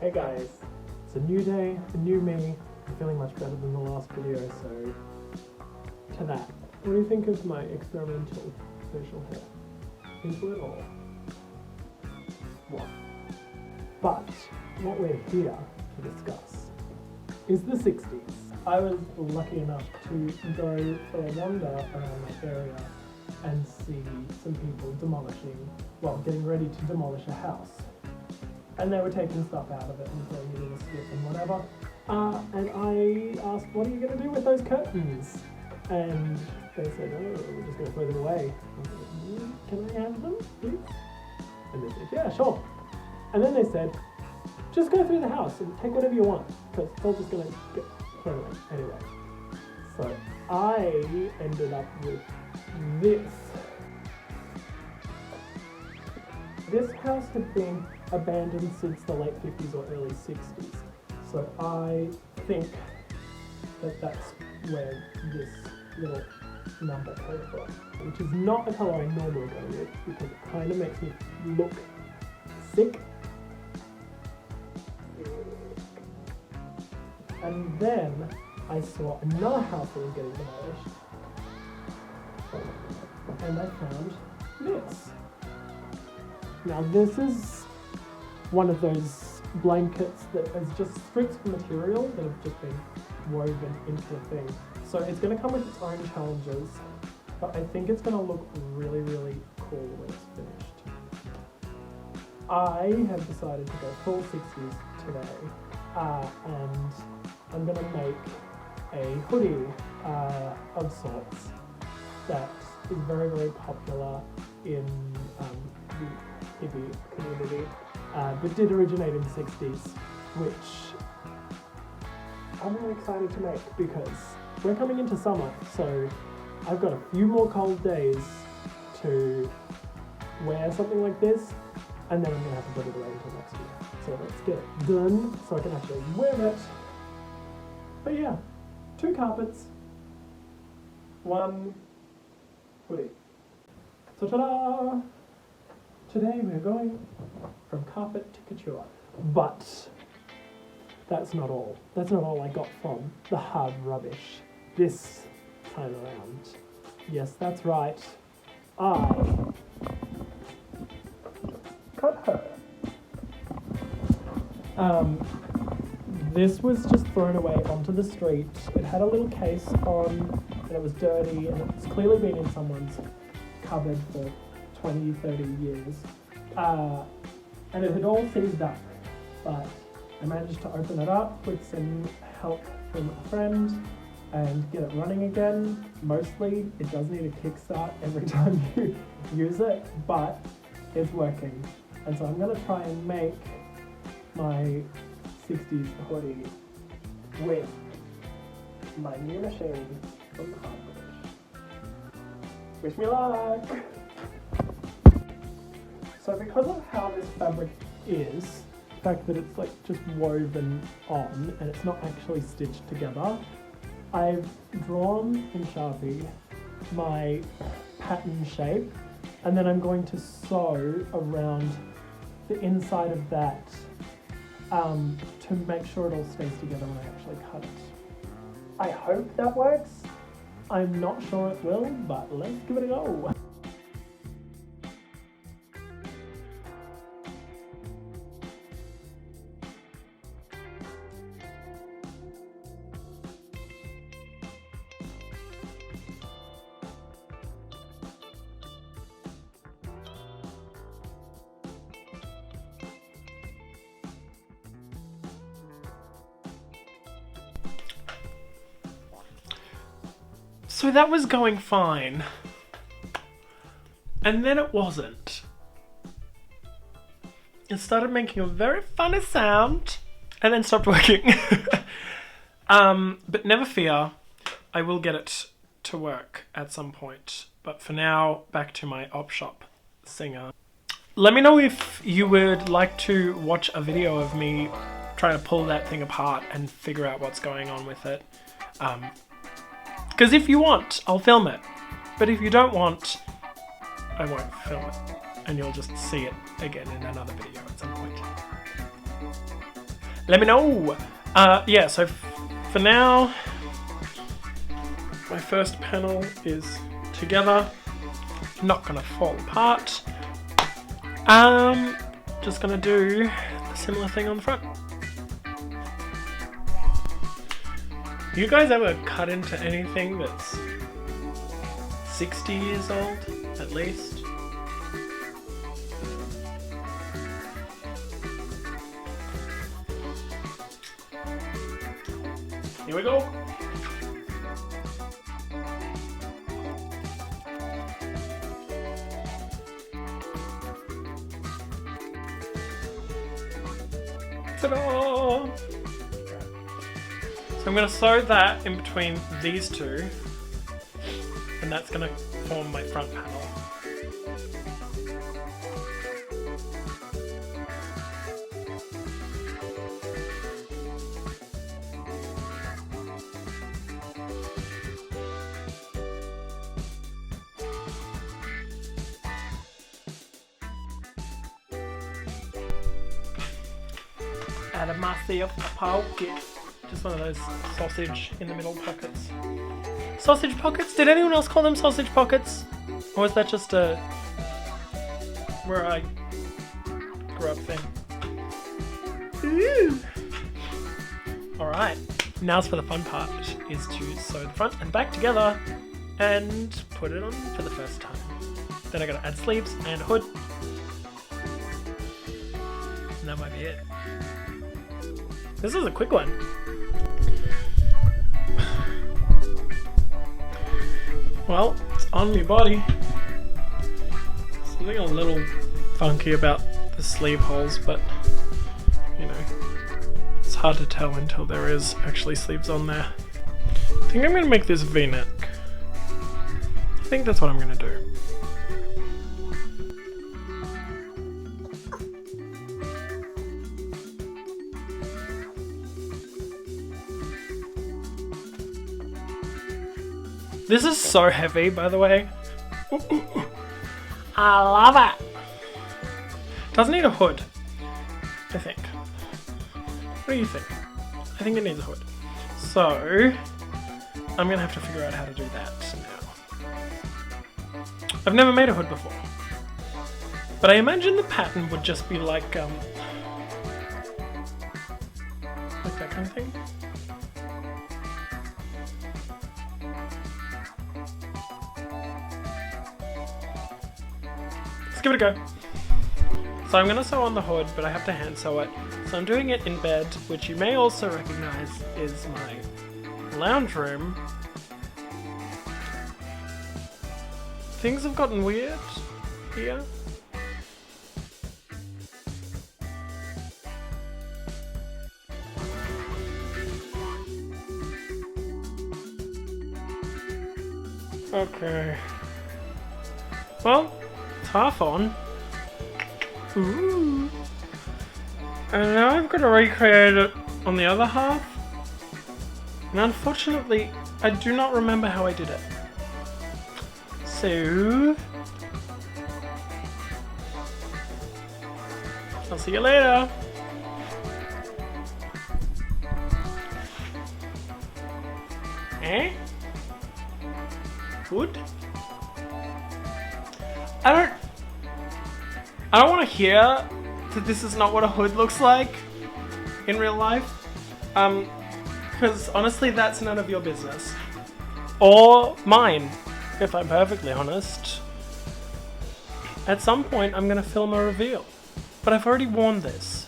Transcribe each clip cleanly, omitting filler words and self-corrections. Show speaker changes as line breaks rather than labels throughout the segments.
Hey guys, it's a new day, a new me. I'm feeling much better than the last video, so to that. What do you think of my experimental facial hair? Into it or what? But what we're here to discuss is the 60s. I was lucky enough to go for a wander around that area and see some people getting ready to demolish a house. And they were taking stuff out of it and throwing it in a skip and whatever. And I asked, what are you going to do with those curtains? And they said, oh, we're just going to throw them away. I was like, can I have them, please? And they said, yeah, sure. And then they said, just go through the house and take whatever you want, because it's all just going to get thrown away anyway. So I ended up with this. This house had been abandoned since the late 50s or early 60s. So I think that that's where this little number came from, which is not a colour I normally go with because it kind of makes me look sick. And then I saw another house that was getting demolished, and I found this. Now this is one of those blankets that is just strips of material that have just been woven into a thing. So it's going to come with its own challenges, but I think it's going to look really, really cool when it's finished. I have decided to go full 60s today, and I'm going to make a hoodie of sorts that is very, very popular in the hippie community, but did originate in the 60s, which I'm really excited to make because we're coming into summer, so I've got a few more cold days to wear something like this, and then I'm going to have to put it away until next year. So let's get it done so I can actually wear it. But yeah, 2 carpets, 1 hoodie. So ta-da! Today we're going from carpet to couture. But that's not all. That's not all I got from the hard rubbish this time around. Yes, that's right. I cut her. This was just thrown away onto the street. It had a little case on, and it was dirty, and it's clearly been in someone's cupboard for 20, 30 years. And it had all seized up, but I managed to open it up with some help from a friend and get it running again. Mostly, it does need a kickstart every time you use it, but it's working. And so I'm going to try and make my 60s hoodie with my new machine from the hardware. Wish me luck! So because of how this fabric is, the fact that it's like just woven on and it's not actually stitched together, I've drawn in Sharpie my pattern shape, and then I'm going to sew around the inside of that to make sure it all stays together when I actually cut it. I hope that works. I'm not sure it will, but let's give it a go. So that was going fine, and then it wasn't. It started making a very funny sound, and then stopped working. But never fear, I will get it to work at some point. But for now, back to my op shop singer. Let me know if you would like to watch a video of me trying to pull that thing apart and figure out what's going on with it. Because if you want, I'll film it. But if you don't want, I won't film it. And you'll just see it again in another video at some point.
let me know. Yeah, so for now, my first panel is together, not gonna fall apart. Just gonna do a similar thing on the front. You guys ever cut into anything that's 60 years old, at least? Here we go. Ta-da! So I'm going to sew that in between these two, and that's going to form my front panel. Out of myself a pocket. Just one of those sausage in the middle pockets. Sausage pockets? Did anyone else call them sausage pockets? Or was that just a where I grew up thing? Ooh. Alright, now's for the fun part, is to sew the front and back together and put it on for the first time. Then I gotta add sleeves and hood. And that might be it. This is a quick one. Well, it's on my body. Something a little funky about the sleeve holes, but you know, it's hard to tell until there is actually sleeves on there. I think I'm gonna make this V-neck. I think that's what I'm gonna do. This is so heavy, by the way. I love it. Doesn't need a hood, I think. What do you think? I think it needs a hood. So, I'm gonna have to figure out how to do that now. I've never made a hood before. But I imagine the pattern would just be like that kind of thing. Let's give it a go. So I'm going to sew on the hood, but I have to hand sew it. So I'm doing it in bed, which you may also recognize is my lounge room. Things have gotten weird here. Okay. Well, half on. Ooh. And now I've got to recreate it on the other half. And unfortunately, I do not remember how I did it. So, I'll see you later. Eh? Good? I don't want to hear that this is not what a hood looks like in real life. Because honestly, that's none of your business. Or mine, if I'm perfectly honest. At some point, I'm going to film a reveal. But I've already worn this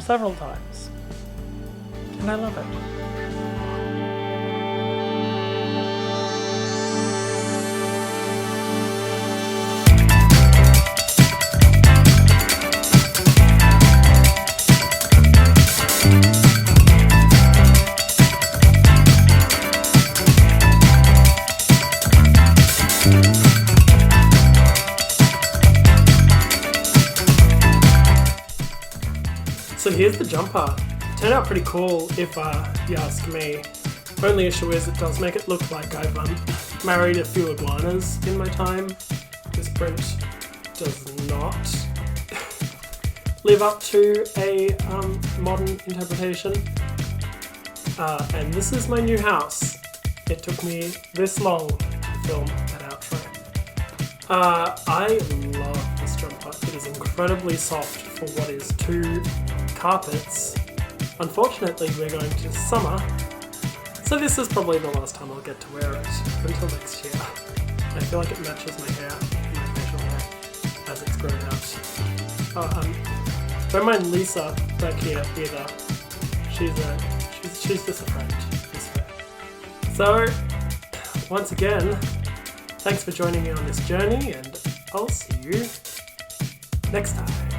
several times. And I love it. So here's the jumper. It turned out pretty cool if you ask me. Only issue is it does make it look like I've married a few iguanas in my time. This print does not.
live up to a modern interpretation. And this is my new house. It took me this long to film that outro. I love this jumper. It is incredibly soft for what is 2 carpets. Unfortunately, we're going to summer, so this is probably the last time I'll get to wear it until next year. I feel like it matches my hair, my facial hair, as it's grown out. Don't mind Lisa back here either. She's just a friend. She's fair. So, once again, thanks for joining me on this journey, and I'll see you next time.